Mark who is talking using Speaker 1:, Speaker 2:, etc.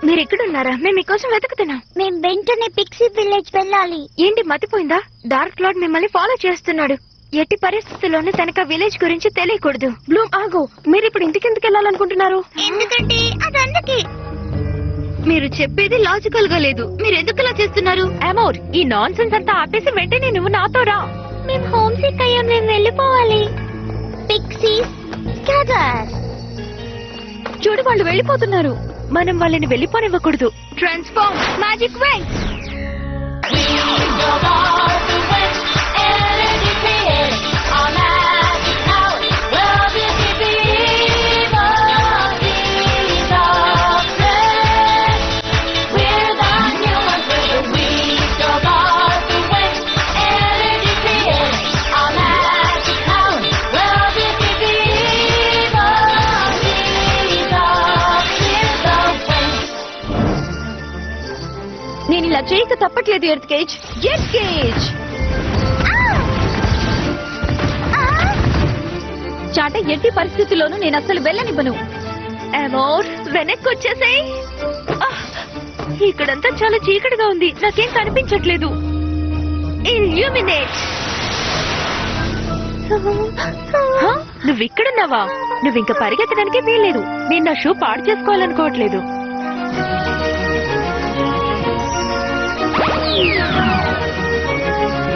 Speaker 1: మీరు ఎక్కడున్నారా? మేము మీకోసం వెతుకుతున్నాం.
Speaker 2: మేము వెంటనే పిక్సీ విలేజ్ వెళ్ళాలి.
Speaker 1: ఏంటి మతిపోయిందా? డార్క్ లార్డ్ మిమ్మల్ని ఫాలో చేస్తున్నాడు. ఎట్టి పరిస్థితుల్లోనూ తనకు విలేజ్ గురించి తెలియకూడదు. బ్లూమ్ ఆగు, మీరు ఇప్పుడు ఇంటికి వెళ్ళాలనుకుంటున్నారు?
Speaker 2: ఎందుకంటే అది అందుకే.
Speaker 1: మీరు చెప్పేది లాజికల్ గా లేదు. మీరు ఎందుకు ఇలా చేస్తున్నారు? అమోర్, ఈ నాన్ సెన్స్ అంతా ఆపేసి వెంటనే నువ్వు నాతో రా.
Speaker 2: మేము హోమ్ సిక్ అయ్యాం, మేము వెళ్ళిపోవాలి. పిక్సీస్ స్కాటర్.
Speaker 1: చూడు, వాళ్ళు వెళ్ళిపోతున్నారు. మనం వాళ్ళని వెళ్ళిపోనివ్వకూడదు. Transform magic వెంగ్స్. నేను ఇలా చేయక తప్పట్లేదు. Earth cage, jet cage. చాట ఎట్టి పరిస్థితుల్లోనూ నేను అస్సలు వెళ్ళనివ్వను. అమోర్, వెనక్కి వచ్చేసాయి. ఇక్కడంతా చాలా చీకటిగా ఉంది, నాకేం కనిపించట్లేదు. ఇల్యూమినేట్. నువ్వు ఇక్కడున్నావా? నువ్వు ఇంకా పరిగెత్తడానికి వీల్లేదు. నేను నా షూ పాడు చేసుకోవాలనుకోవట్లేదు.